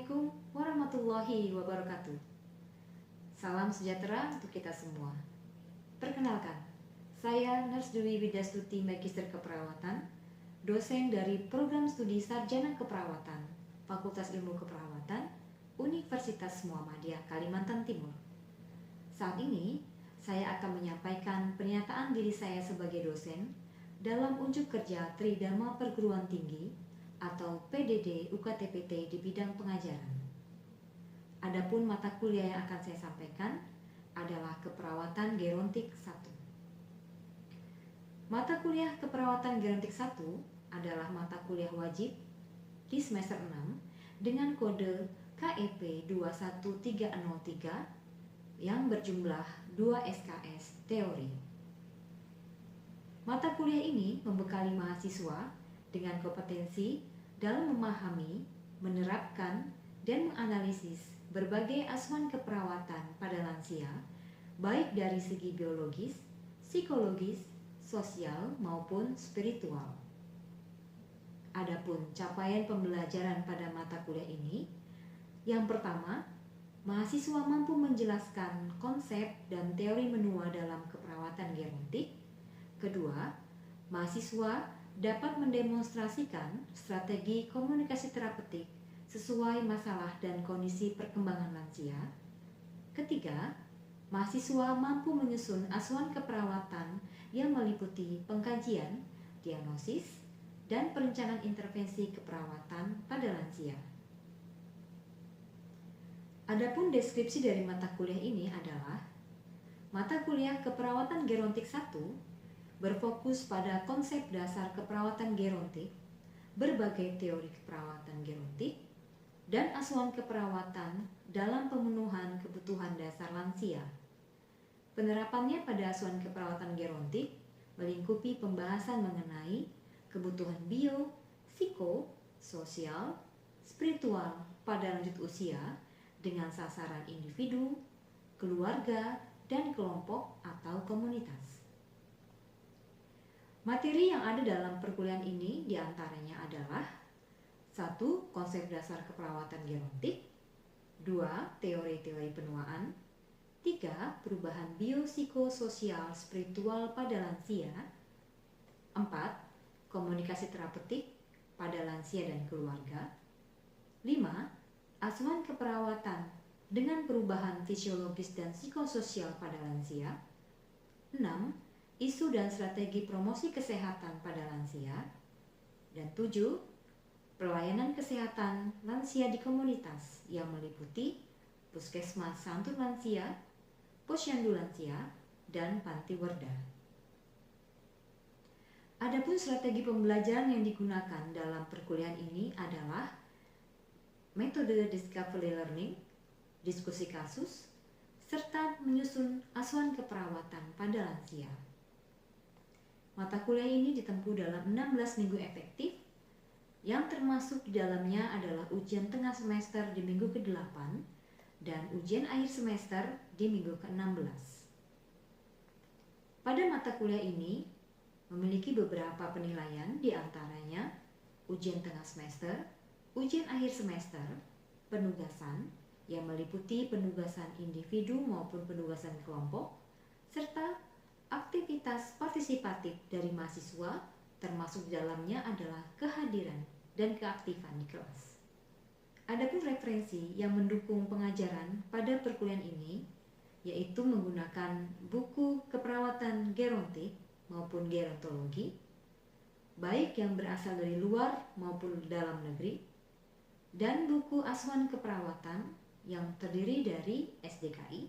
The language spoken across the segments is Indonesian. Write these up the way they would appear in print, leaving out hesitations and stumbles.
Assalamualaikum warahmatullahi wabarakatuh. Salam sejahtera untuk kita semua. Perkenalkan, saya Nurse Dwi Widastuti Magister Keperawatan, dosen dari Program Studi Sarjana Keperawatan, Fakultas Ilmu Keperawatan, Universitas Muhammadiyah Kalimantan Timur. Saat ini, saya akan menyampaikan pernyataan diri saya sebagai dosen dalam unjuk kerja Tridharma Perguruan Tinggi atau PDD UKTPT di bidang pengajaran. Adapun mata kuliah yang akan saya sampaikan adalah Keperawatan Gerontik 1. Mata kuliah Keperawatan Gerontik 1 adalah mata kuliah wajib di semester 6 dengan kode KEP 21303 yang berjumlah 2 SKS teori. Mata kuliah ini membekali mahasiswa dengan kompetensi dalam memahami, menerapkan, dan menganalisis berbagai asuhan keperawatan pada lansia, baik dari segi biologis, psikologis, sosial, maupun spiritual. Adapun capaian pembelajaran pada mata kuliah ini, yang pertama, mahasiswa mampu menjelaskan konsep dan teori menua dalam keperawatan gerontik. Kedua, mahasiswa dapat mendemonstrasikan strategi komunikasi terapeutik sesuai masalah dan kondisi perkembangan lansia. Ketiga, mahasiswa mampu menyusun asuhan keperawatan yang meliputi pengkajian, diagnosis, dan perencanaan intervensi keperawatan pada lansia. Adapun deskripsi dari mata kuliah ini adalah mata kuliah Keperawatan Gerontik 1 berfokus pada konsep dasar keperawatan gerontik, berbagai teori keperawatan gerontik, dan asuhan keperawatan dalam pemenuhan kebutuhan dasar lansia. Penerapannya pada asuhan keperawatan gerontik melingkupi pembahasan mengenai kebutuhan bio, psiko, sosial, spiritual pada lanjut usia dengan sasaran individu, keluarga, dan kelompok atau komunitas. Materi yang ada dalam perkuliahan ini diantaranya adalah 1. Konsep dasar keperawatan gerontik, 2. Teori-teori penuaan, 3. Perubahan biopsikososial spiritual pada lansia, 4. Komunikasi terapeutik pada lansia dan keluarga, 5. Asuhan keperawatan dengan perubahan fisiologis dan psikososial pada lansia, 6. Isu dan strategi promosi kesehatan pada lansia, dan 7. Pelayanan kesehatan lansia di komunitas yang meliputi puskesmas santun lansia, posyandu lansia, dan panti werda. Adapun strategi pembelajaran yang digunakan dalam perkuliahan ini adalah metode discovery learning, diskusi kasus, serta menyusun asuhan keperawatan pada lansia. Mata kuliah ini ditempuh dalam 16 minggu efektif, yang termasuk di dalamnya adalah ujian tengah semester di minggu ke-8 dan ujian akhir semester di minggu ke-16. Pada mata kuliah ini memiliki beberapa penilaian, diantaranya ujian tengah semester, ujian akhir semester, penugasan yang meliputi penugasan individu maupun penugasan kelompok, serta aktivitas partisipatif dari mahasiswa, termasuk dalamnya adalah kehadiran dan keaktifan di kelas. Adapun referensi yang mendukung pengajaran pada perkuliahan ini yaitu menggunakan buku keperawatan gerontik maupun gerontologi, baik yang berasal dari luar maupun dalam negeri, dan buku asuhan keperawatan yang terdiri dari SDKI,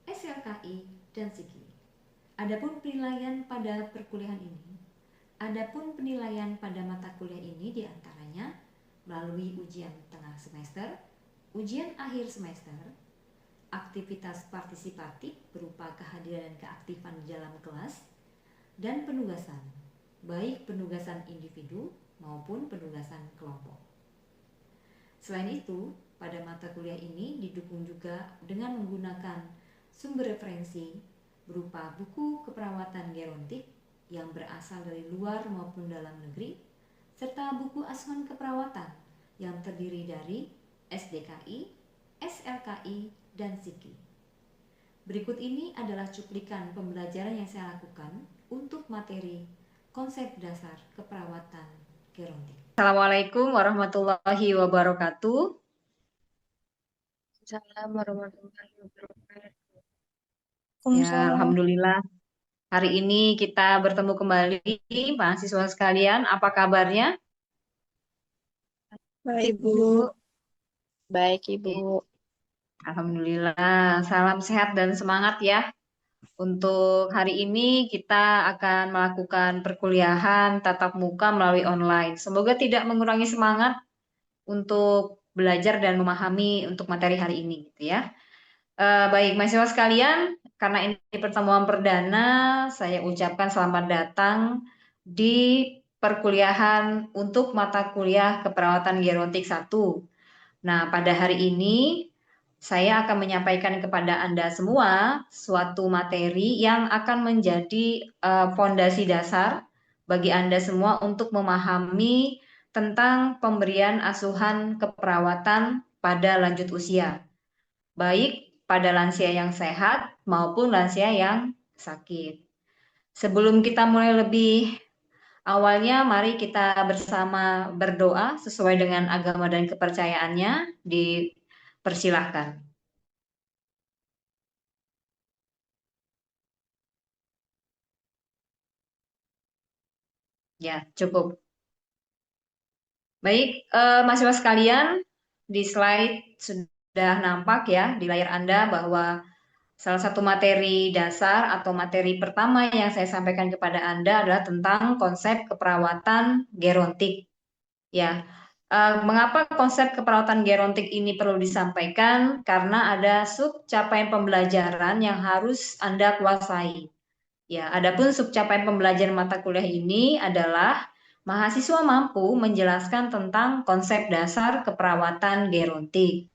SLKI, dan SIGI. Adapun penilaian pada perkuliahan ini, mata kuliah ini diantaranya melalui ujian tengah semester, ujian akhir semester, aktivitas partisipatif berupa kehadiran dan keaktifan di dalam kelas, dan penugasan, baik penugasan individu maupun penugasan kelompok. Selain itu, pada mata kuliah ini didukung juga dengan menggunakan sumber referensi berupa buku keperawatan gerontik yang berasal dari luar maupun dalam negeri, serta buku asuhan keperawatan yang terdiri dari SDKI, SLKI, dan SIKI. Berikut ini adalah cuplikan pembelajaran yang saya lakukan untuk materi konsep dasar keperawatan gerontik. Assalamualaikum warahmatullahi wabarakatuh. Assalamualaikum warahmatullahi wabarakatuh. Ya, alhamdulillah. Hari ini kita bertemu kembali, mahasiswa sekalian. Apa kabarnya? Baik, Bu. Baik, Ibu. Alhamdulillah. Salam sehat dan semangat ya. Untuk hari ini kita akan melakukan perkuliahan tatap muka melalui online. Semoga tidak mengurangi semangat untuk belajar dan memahami untuk materi hari ini, gitu ya. Baik, mahasiswa sekalian, karena ini pertemuan perdana, saya ucapkan selamat datang di perkuliahan untuk mata kuliah keperawatan gerontik 1. Nah, pada hari ini saya akan menyampaikan kepada Anda semua suatu materi yang akan menjadi fondasi dasar bagi Anda semua untuk memahami tentang pemberian asuhan keperawatan pada lanjut usia, baik pada lansia yang sehat maupun lansia yang sakit. Sebelum kita mulai lebih awalnya, mari kita bersama berdoa sesuai dengan agama dan kepercayaannya. Dipersilahkan. Ya, cukup. Baik, mahasiswa sekalian, di slide sudah nampak ya di layar Anda bahwa salah satu materi dasar atau materi pertama yang saya sampaikan kepada Anda adalah tentang konsep keperawatan gerontik. Ya, mengapa konsep keperawatan gerontik ini perlu disampaikan? Karena ada sub capaian pembelajaran yang harus Anda kuasai. Ya, adapun sub capaian pembelajaran mata kuliah ini adalah mahasiswa mampu menjelaskan tentang konsep dasar keperawatan gerontik.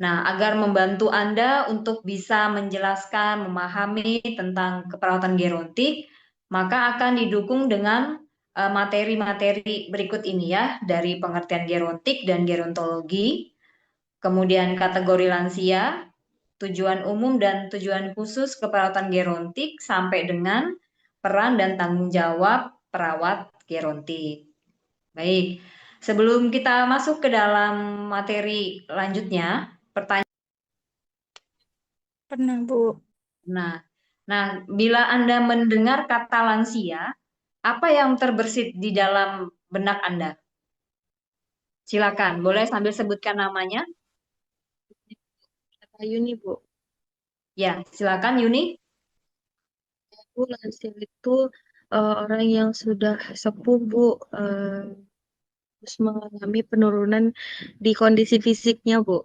Nah, agar membantu Anda untuk bisa menjelaskan, memahami tentang keperawatan gerontik, maka akan didukung dengan materi-materi berikut ini ya, dari pengertian gerontik dan gerontologi, kemudian kategori lansia, tujuan umum dan tujuan khusus keperawatan gerontik, sampai dengan peran dan tanggung jawab perawat gerontik. Baik, sebelum kita masuk ke dalam materi lanjutnya, pertanyaan. Pernah, Bu. Nah, bila Anda mendengar kata lansia, apa yang terbersit di dalam benak Anda? Silakan, boleh sambil sebutkan namanya. Kata Yuni, Bu. Ya, silakan Yuni. Bu, lansia itu orang yang sudah sepuh, Bu. Terus mengalami penurunan di kondisi fisiknya, Bu.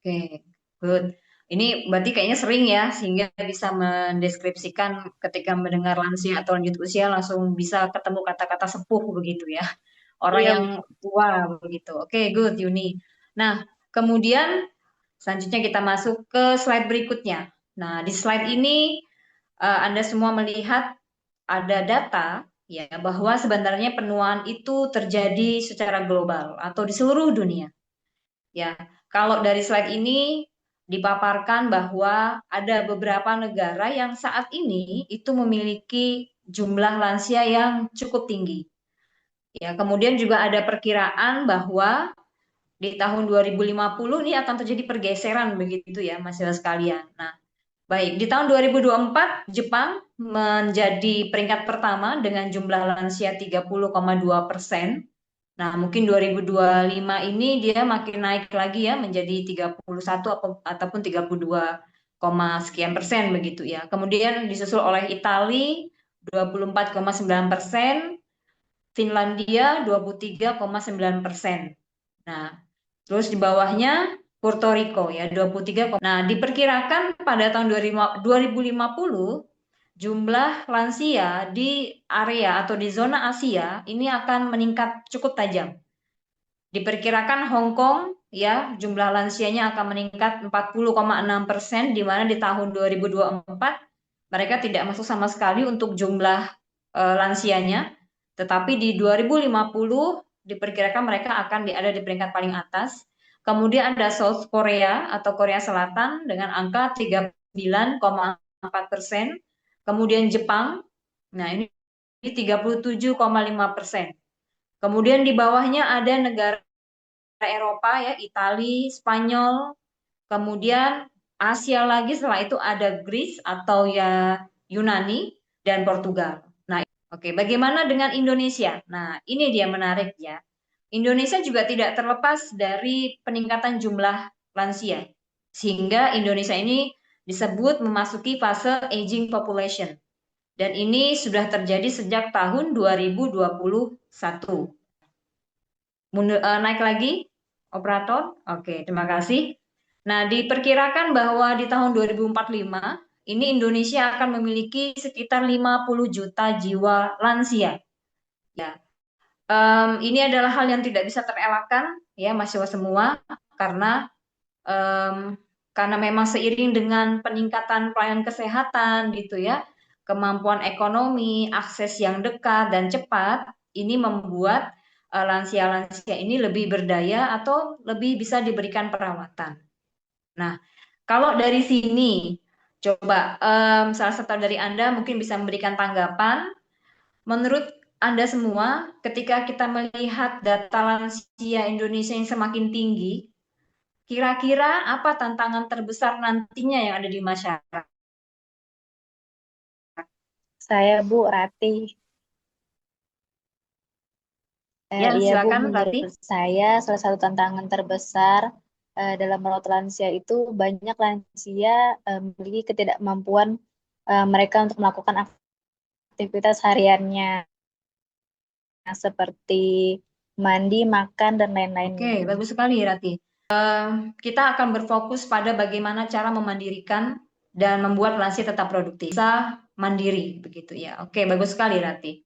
Oke, good. Ini berarti kayaknya sering ya, sehingga bisa mendeskripsikan ketika mendengar lansia atau lanjut usia langsung bisa ketemu kata-kata sepuh begitu ya. Orang Iya, yang Bu. tua begitu. Oke, good Yuni. Nah, kemudian selanjutnya kita masuk ke slide berikutnya. Nah, di slide ini Anda semua melihat ada data ya bahwa sebenarnya penuaan itu terjadi secara global atau di seluruh dunia. Ya, kalau dari slide ini dipaparkan bahwa ada beberapa negara yang saat ini itu memiliki jumlah lansia yang cukup tinggi. Ya, kemudian juga ada perkiraan bahwa di tahun 2050 ini akan terjadi pergeseran begitu ya, mahasiswa sekalian. Nah, baik, di tahun 2024 Jepang menjadi peringkat pertama dengan jumlah lansia 30,2%. Nah, mungkin 2025 ini dia makin naik lagi ya menjadi 31 ataupun 32, sekian persen begitu ya. Kemudian disusul oleh Italia 24,9%, Finlandia 23,9%. Nah, terus di bawahnya Puerto Rico ya 23. Nah, diperkirakan pada tahun 2050 jumlah lansia di area atau di zona Asia ini akan meningkat cukup tajam. Diperkirakan Hong Kong ya jumlah lansianya akan meningkat 40,6%, di mana di tahun 2024 mereka tidak masuk sama sekali untuk jumlah lansianya, tetapi di 2050 diperkirakan mereka akan ada di peringkat paling atas. Kemudian ada South Korea atau Korea Selatan dengan angka 39,4%. Kemudian Jepang, nah ini 37,5%. Kemudian di bawahnya ada negara Eropa ya, Italia, Spanyol, kemudian Asia lagi, setelah itu ada Greece atau ya Yunani dan Portugal. Nah, oke, bagaimana dengan Indonesia? Nah, ini dia menarik ya. Indonesia juga tidak terlepas dari peningkatan jumlah lansia. Sehingga Indonesia ini disebut memasuki fase aging population. Dan ini sudah terjadi sejak tahun 2021. Naik lagi, operator. Oke, terima kasih. Nah, diperkirakan bahwa di tahun 2045, ini Indonesia akan memiliki sekitar 50 juta jiwa lansia. Ya, ini adalah hal yang tidak bisa terelakkan, ya, mahasiswa semua, karena memang seiring dengan peningkatan pelayanan kesehatan, gitu ya, kemampuan ekonomi, akses yang dekat dan cepat, ini membuat lansia-lansia ini lebih berdaya atau lebih bisa diberikan perawatan. Nah, kalau dari sini, coba salah satu dari Anda mungkin bisa memberikan tanggapan. Menurut Anda semua, ketika kita melihat data lansia Indonesia yang semakin tinggi, kira-kira apa tantangan terbesar nantinya yang ada di masyarakat? Saya Bu Rati. Ya, Iya Bu, silakan Rati. menurut saya salah satu tantangan terbesar dalam merawat lansia itu banyak lansia memiliki ketidakmampuan mereka untuk melakukan aktivitas hariannya seperti mandi, makan, dan lain-lainnya. Oke, bagus sekali Rati. Kita akan berfokus pada bagaimana cara memandirikan dan membuat lansia tetap produktif, bisa mandiri begitu ya. Oke, bagus sekali Rati.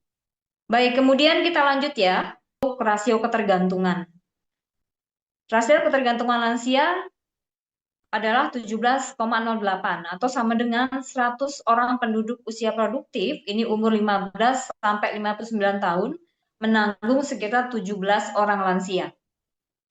Baik, kemudian kita lanjut ya, rasio ketergantungan. Rasio ketergantungan lansia adalah 17,08 atau sama dengan 100 orang penduduk usia produktif, ini umur 15 sampai 59 tahun, menanggung sekitar 17 orang lansia.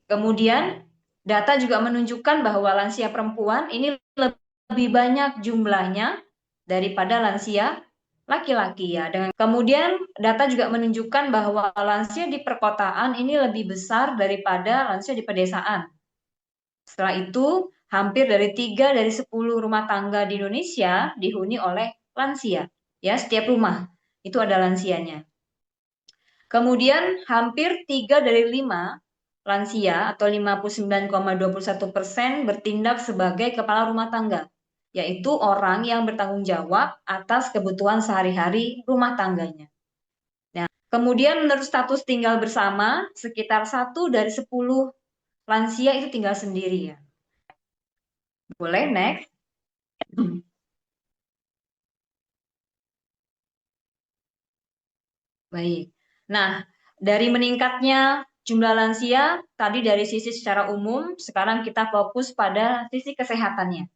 Kemudian data juga menunjukkan bahwa lansia perempuan ini lebih banyak jumlahnya daripada lansia laki-laki ya. Kemudian data juga menunjukkan bahwa lansia di perkotaan ini lebih besar daripada lansia di pedesaan. Setelah itu, hampir dari 3 dari 10 rumah tangga di Indonesia dihuni oleh lansia. Ya, setiap rumah itu ada lansianya. Kemudian hampir 3 dari 5 lansia atau 59,21% bertindak sebagai kepala rumah tangga, yaitu orang yang bertanggung jawab atas kebutuhan sehari-hari rumah tangganya. Nah, kemudian menurut status tinggal bersama, sekitar 1 dari 10 lansia itu tinggal sendiri ya. Boleh, next. Baik. Nah, dari meningkatnya jumlah lansia, tadi dari sisi secara umum, sekarang kita fokus pada sisi kesehatannya.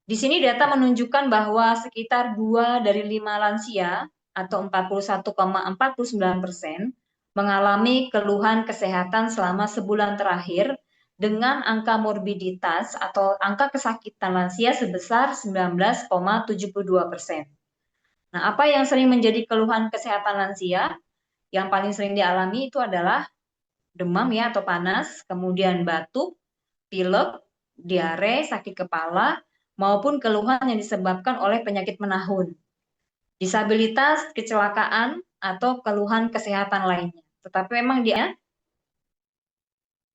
Di sini data menunjukkan bahwa sekitar 2 dari 5 lansia atau 41,49% mengalami keluhan kesehatan selama sebulan terakhir dengan angka morbiditas atau angka kesakitan lansia sebesar 19,72%. Nah, apa yang sering menjadi keluhan kesehatan lansia? Yang paling sering dialami itu adalah demam ya atau panas, kemudian batuk, pilek, diare, sakit kepala, maupun keluhan yang disebabkan oleh penyakit menahun, disabilitas, kecelakaan, atau keluhan kesehatan lainnya. Tetapi memang dia,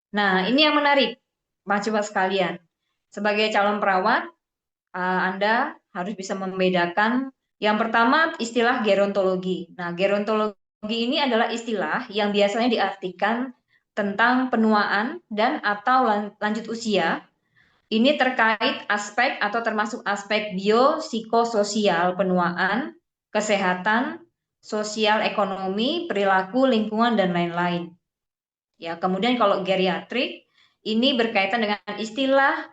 nah ini yang menarik, mahasiswa sekalian. Sebagai calon perawat, Anda harus bisa membedakan yang pertama istilah gerontologi. Nah, gerontologi ini adalah istilah yang biasanya diartikan tentang penuaan dan atau lanjut usia. Ini terkait aspek atau termasuk aspek biopsikososial penuaan, kesehatan, sosial ekonomi, perilaku, lingkungan, dan lain-lain. Ya, kemudian kalau geriatrik, ini berkaitan dengan istilah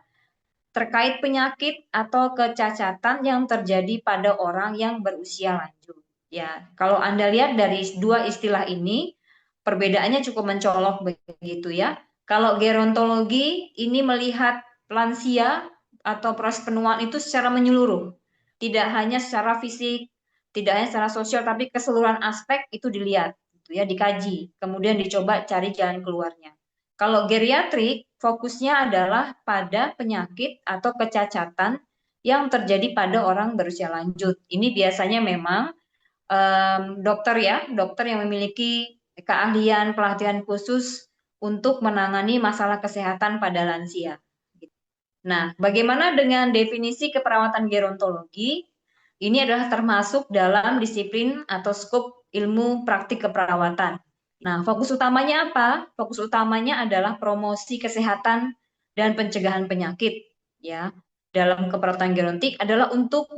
terkait penyakit atau kecacatan yang terjadi pada orang yang berusia lanjut. Ya, kalau Anda lihat dari dua istilah ini, perbedaannya cukup mencolok begitu ya. Kalau gerontologi ini melihat lansia atau proses penuaan itu secara menyeluruh, tidak hanya secara fisik, tidak hanya secara sosial, tapi keseluruhan aspek itu dilihat, gitu ya, dikaji, kemudian dicoba cari jalan keluarnya. Kalau geriatrik, fokusnya adalah pada penyakit atau kecacatan yang terjadi pada orang berusia lanjut. Ini biasanya memang dokter ya, dokter yang memiliki keahlian pelatihan khusus untuk menangani masalah kesehatan pada lansia. Nah, bagaimana dengan definisi keperawatan gerontologi? Ini adalah termasuk dalam disiplin atau skop ilmu praktik keperawatan. Nah, fokus utamanya apa? Fokus utamanya adalah promosi kesehatan dan pencegahan penyakit. Ya, dalam keperawatan gerontik adalah untuk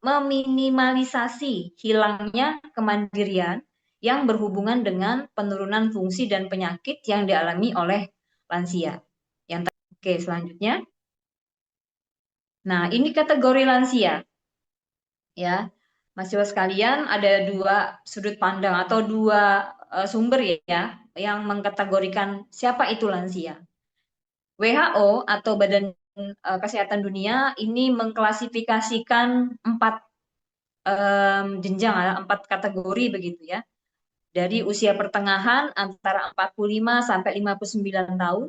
meminimalisasi hilangnya kemandirian yang berhubungan dengan penurunan fungsi dan penyakit yang dialami oleh lansia. Oke, selanjutnya. Nah, ini kategori lansia. Ya, mahasiswa sekalian, ada dua sudut pandang atau dua sumber ya yang mengkategorikan siapa itu lansia. WHO atau Badan Kesehatan Dunia ini mengklasifikasikan 4 jenjang, 4 kategori begitu ya. Dari usia pertengahan antara 45 sampai 59 tahun,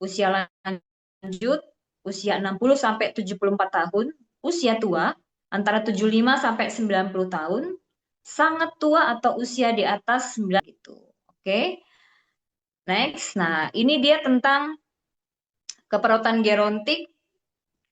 usia lanjut usia 60 sampai 74 tahun, usia tua antara 75 sampai 90 tahun, sangat tua atau usia di atas 9 gitu. Oke. Next. Nah, ini dia tentang keperawatan gerontik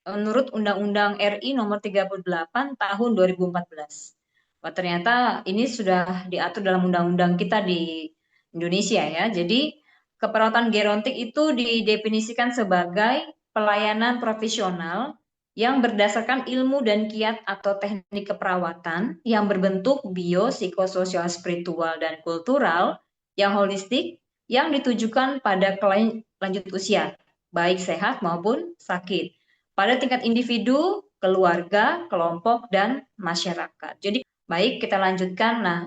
menurut Undang-Undang RI nomor 38 tahun 2014. Wah, ternyata ini sudah diatur dalam undang-undang kita di Indonesia ya. Jadi keperawatan gerontik itu didefinisikan sebagai pelayanan profesional yang berdasarkan ilmu dan kiat atau teknik keperawatan yang berbentuk bio, psikososial, spiritual, dan kultural yang holistik yang ditujukan pada klien lanjut usia, baik sehat maupun sakit, pada tingkat individu, keluarga, kelompok, dan masyarakat. Jadi baik, kita lanjutkan. Nah,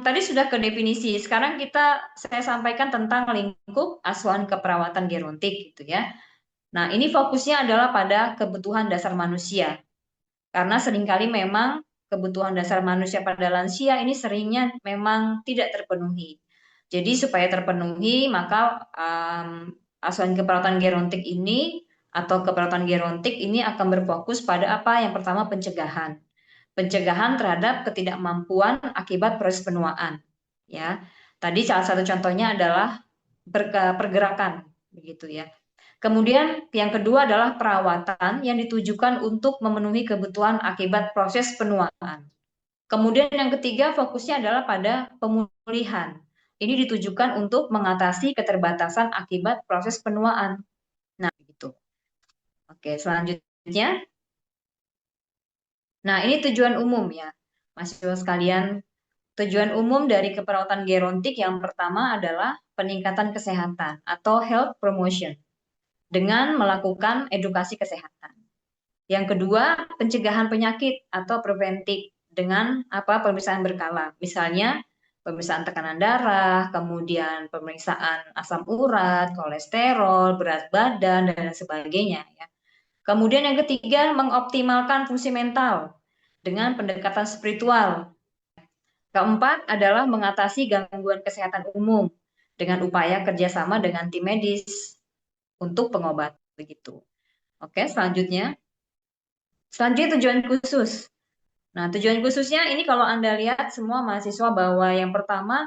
tadi sudah ke definisi. Sekarang saya sampaikan tentang lingkup asuhan keperawatan gerontik gitu ya. Nah, ini fokusnya adalah pada kebutuhan dasar manusia. Karena seringkali memang kebutuhan dasar manusia pada lansia ini seringnya memang tidak terpenuhi. Jadi supaya terpenuhi, maka asuhan keperawatan gerontik ini atau keperawatan gerontik ini akan berfokus pada apa? Yang pertama, pencegahan. Pencegahan terhadap ketidakmampuan akibat proses penuaan. Ya, tadi salah satu contohnya adalah pergerakan, begitu ya. Kemudian yang kedua adalah perawatan yang ditujukan untuk memenuhi kebutuhan akibat proses penuaan. Kemudian yang ketiga fokusnya adalah pada pemulihan. Ini ditujukan untuk mengatasi keterbatasan akibat proses penuaan. Nah, gitu. Oke, selanjutnya. Nah, ini tujuan umum ya, mahasiswa sekalian. Tujuan umum dari keperawatan gerontik yang pertama adalah peningkatan kesehatan atau health promotion dengan melakukan edukasi kesehatan. Yang kedua, pencegahan penyakit atau preventif dengan pemeriksaan berkala. Misalnya pemeriksaan tekanan darah, kemudian pemeriksaan asam urat, kolesterol, berat badan, dan sebagainya ya. Kemudian yang ketiga, mengoptimalkan fungsi mental dengan pendekatan spiritual. Keempat adalah mengatasi gangguan kesehatan umum dengan upaya kerjasama dengan tim medis untuk pengobatan begitu. Oke, selanjutnya tujuan khusus. Nah, tujuan khususnya ini kalau Anda lihat semua mahasiswa bahwa yang pertama,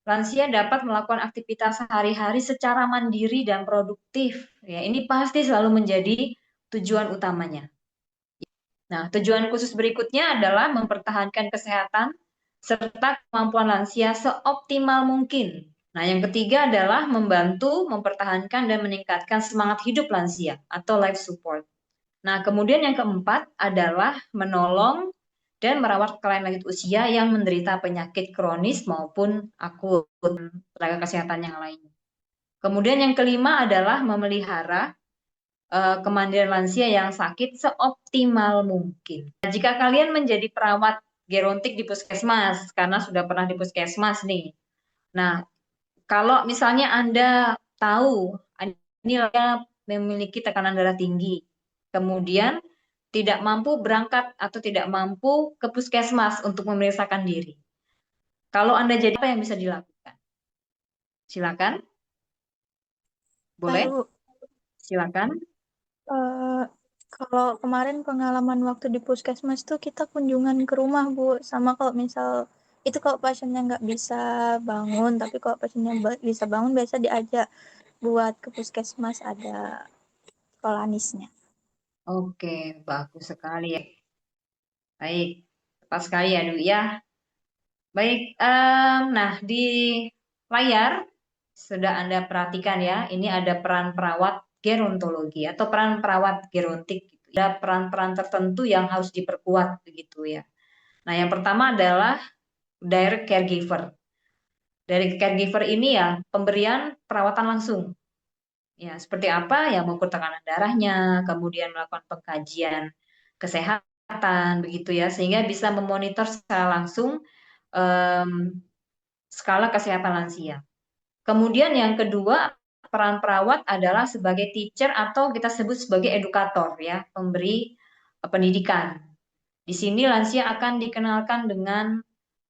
lansia dapat melakukan aktivitas sehari-hari secara mandiri dan produktif. Ya, ini pasti selalu menjadi tujuan utamanya. Nah, tujuan khusus berikutnya adalah mempertahankan kesehatan serta kemampuan lansia seoptimal mungkin. Nah, yang ketiga adalah membantu, mempertahankan, dan meningkatkan semangat hidup lansia atau life support. Nah, kemudian yang keempat adalah menolong dan merawat klien lanjut usia yang menderita penyakit kronis maupun akut, tenaga kesehatan yang lain. Kemudian yang kelima adalah memelihara kemandirian lansia yang sakit seoptimal mungkin. Nah, jika kalian menjadi perawat gerontik di puskesmas, karena sudah pernah di puskesmas nih, Nah, kalau misalnya Anda tahu ini lansia memiliki tekanan darah tinggi, kemudian tidak mampu berangkat atau tidak mampu ke puskesmas untuk memeriksakan diri. Kalau Anda jadi apa yang bisa dilakukan? Silakan, boleh? Baik, Bu. Silakan. Eh, kalau kemarin pengalaman waktu di puskesmas tuh kita kunjungan ke rumah, Bu. Sama kalau misal itu kalau pasiennya nggak bisa bangun, tapi kalau pasiennya bisa bangun biasa diajak buat ke puskesmas, ada kolanisnya. Oke, bagus sekali ya. Baik, tepat sekali ya, Du ya. Baik, nah di layar sudah Anda perhatikan ya, ini ada peran perawat gerontologi atau peran perawat gerontik. Ada peran-peran tertentu yang harus diperkuat begitu ya. Nah, yang pertama adalah direct caregiver. Direct caregiver ini ya pemberian perawatan langsung. Ya, seperti apa? Ya, mengukur tekanan darahnya, kemudian melakukan pengkajian kesehatan begitu ya, sehingga bisa memonitor secara langsung em, skala kesehatan lansia. Kemudian yang kedua, peran perawat adalah sebagai teacher atau kita sebut sebagai edukator ya, pemberi pendidikan. Di sini lansia akan dikenalkan dengan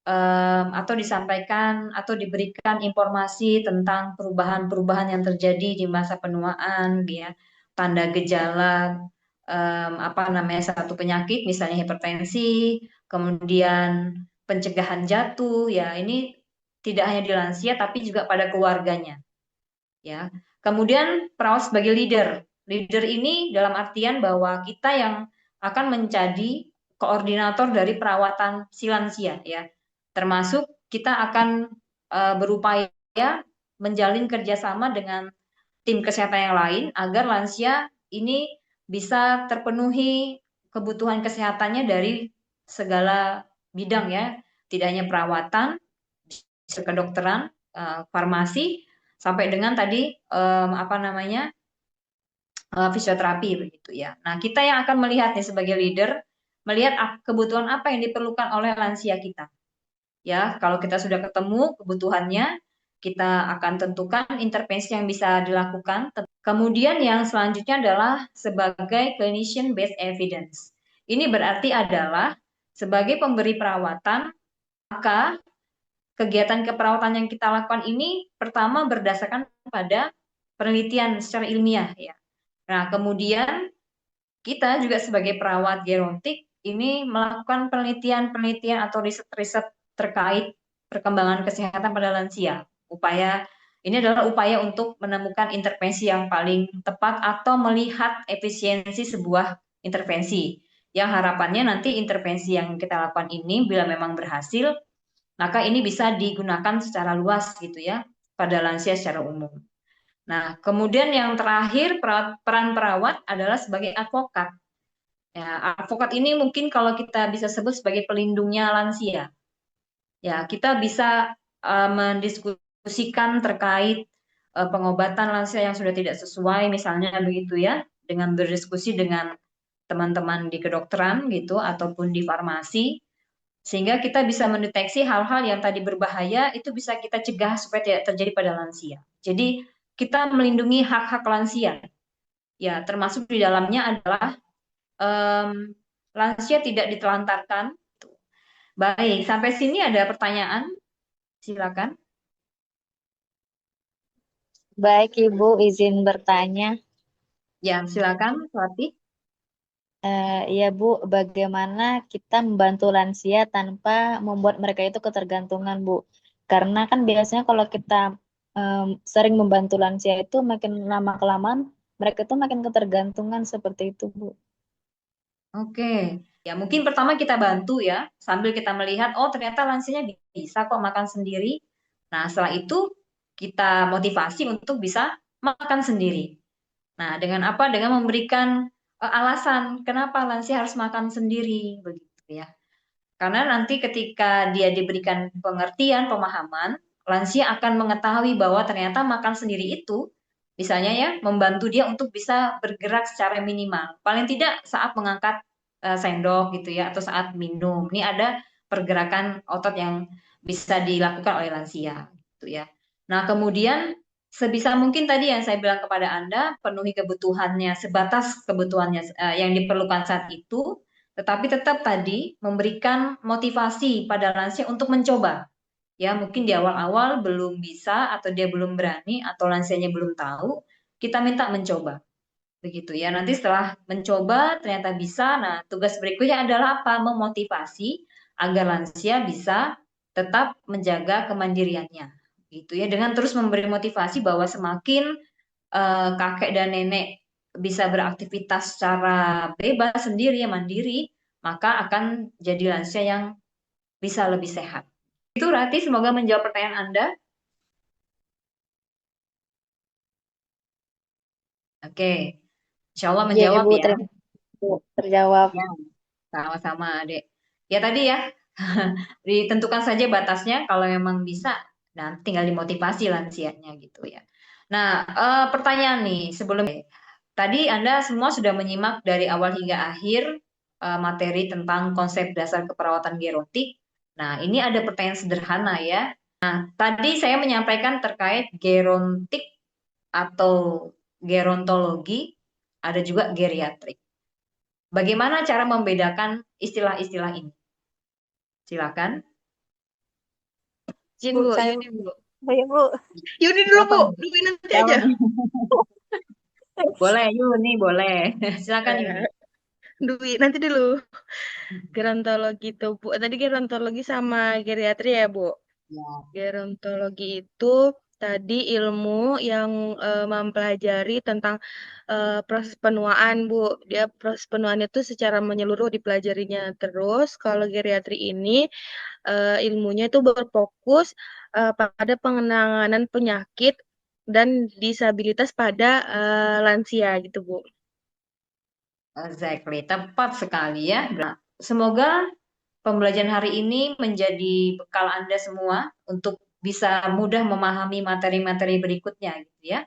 atau disampaikan atau diberikan informasi tentang perubahan-perubahan yang terjadi di masa penuaan, ya, tanda gejala apa namanya satu penyakit, misalnya hipertensi, kemudian pencegahan jatuh, ya ini tidak hanya di lansia tapi juga pada keluarganya, ya. Kemudian perawat sebagai leader. Leader ini dalam artian bahwa kita yang akan menjadi koordinator dari perawatan si lansia, ya. Termasuk kita akan berupaya menjalin kerjasama dengan tim kesehatan yang lain agar lansia ini bisa terpenuhi kebutuhan kesehatannya dari segala bidang ya, tidak hanya perawatan, kedokteran, farmasi, sampai dengan tadi apa namanya fisioterapi begitu ya. Nah, kita yang akan melihat nih sebagai leader, melihat kebutuhan apa yang diperlukan oleh lansia kita. Ya, kalau kita sudah ketemu kebutuhannya, kita akan tentukan intervensi yang bisa dilakukan. Kemudian yang selanjutnya adalah sebagai clinician based evidence. Ini berarti adalah sebagai pemberi perawatan, maka kegiatan keperawatan yang kita lakukan ini pertama berdasarkan pada penelitian secara ilmiah ya. Nah, kemudian kita juga sebagai perawat gerontik ini melakukan penelitian-penelitian atau riset-riset terkait perkembangan kesehatan pada lansia. Ini adalah upaya untuk menemukan intervensi yang paling tepat atau melihat efisiensi sebuah intervensi. Yang harapannya nanti intervensi yang kita lakukan ini bila memang berhasil, maka ini bisa digunakan secara luas gitu ya pada lansia secara umum. Nah, kemudian yang terakhir peran perawat adalah sebagai advokat. Ya, advokat ini mungkin kalau kita bisa sebut sebagai pelindungnya lansia. Ya, kita bisa mendiskusikan terkait pengobatan lansia yang sudah tidak sesuai, misalnya begitu ya, dengan berdiskusi dengan teman-teman di kedokteran gitu ataupun di farmasi, sehingga kita bisa mendeteksi hal-hal yang tadi berbahaya itu bisa kita cegah supaya tidak terjadi pada lansia. Jadi kita melindungi hak-hak lansia. Ya, termasuk di dalamnya adalah lansia tidak ditelantarkan. Baik, sampai sini ada pertanyaan? Silakan. Baik, Ibu, izin bertanya. Ya, silakan, Swati. Ya, Bu, bagaimana kita membantu lansia tanpa membuat mereka itu ketergantungan, Bu? Karena kan biasanya kalau kita sering membantu lansia itu makin lama-kelamaan mereka itu makin ketergantungan seperti itu, Bu. Oke, ya mungkin pertama kita bantu ya, sambil kita melihat, oh ternyata lansianya bisa kok makan sendiri. Nah, setelah itu kita motivasi untuk bisa makan sendiri. Nah, dengan apa? Dengan memberikan alasan kenapa lansia harus makan sendiri, begitu ya. Karena nanti ketika dia diberikan pengertian, pemahaman, lansia akan mengetahui bahwa ternyata makan sendiri itu, misalnya ya, membantu dia untuk bisa bergerak secara minimal. Paling tidak saat mengangkat sendok gitu ya, atau saat minum. Ini ada pergerakan otot yang bisa dilakukan oleh lansia. gitu ya. Nah, kemudian sebisa mungkin tadi yang saya bilang kepada Anda, penuhi kebutuhannya, sebatas kebutuhannya yang diperlukan saat itu, tetapi tetap tadi memberikan motivasi pada lansia untuk mencoba. Ya, mungkin di awal-awal belum bisa atau dia belum berani atau lansianya belum tahu, kita minta mencoba. Begitu ya. Nanti setelah mencoba ternyata bisa, nah tugas berikutnya adalah apa? Memotivasi agar lansia bisa tetap menjaga kemandiriannya. Gitu ya. Dengan terus memberi motivasi bahwa semakin kakek dan nenek bisa beraktivitas secara bebas sendiri, mandiri, maka akan jadi lansia yang bisa lebih sehat. Itu Rati, semoga menjawab pertanyaan Anda. Oke, insya Allah Iya, menjawab Ibu, ya. terima kasih, Bu. Terjawab. Ya, sama-sama, Adek. Ya tadi ya, ditentukan saja batasnya. Kalau memang bisa, nah tinggal dimotivasi lansianya gitu ya. Nah, pertanyaan nih sebelum tadi Anda semua sudah menyimak dari awal hingga akhir materi tentang konsep dasar keperawatan gerontik. Nah, ini ada pertanyaan sederhana ya. Nah, tadi saya menyampaikan terkait gerontik atau gerontologi, ada juga geriatrik. Bagaimana cara membedakan istilah-istilah ini? Silakan. Izin Bu, Bu, saya Yuni Bu. Baik, Bu. Yuni dulu Siapa Bu, nih? Dwi nanti Siapa aja. nih? Boleh, Yuni, boleh. Silakan Yuni. Dwi nanti dulu. Gerontologi itu Bu. Tadi gerontologi sama geriatri ya Bu. Ya, Gerontologi itu tadi ilmu yang mempelajari tentang proses penuaan, Bu. Dia proses penuaan itu secara menyeluruh dipelajarinya. Terus kalau geriatri ini ilmunya itu berfokus pada pengenanganan penyakit dan disabilitas pada lansia gitu, Bu. exactly. Tepat sekali ya. Nah, semoga pembelajaran hari ini menjadi bekal Anda semua untuk bisa mudah memahami materi-materi berikutnya gitu ya.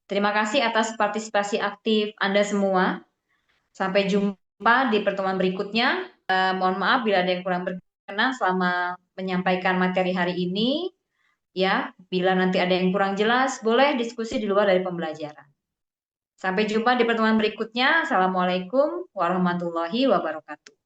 Terima kasih atas partisipasi aktif Anda semua. Sampai jumpa di pertemuan berikutnya. Mohon maaf bila ada yang kurang berkenan selama menyampaikan materi hari ini. Ya, bila nanti ada yang kurang jelas, boleh diskusi di luar dari pembelajaran. Sampai jumpa di pertemuan berikutnya. Assalamualaikum warahmatullahi wabarakatuh.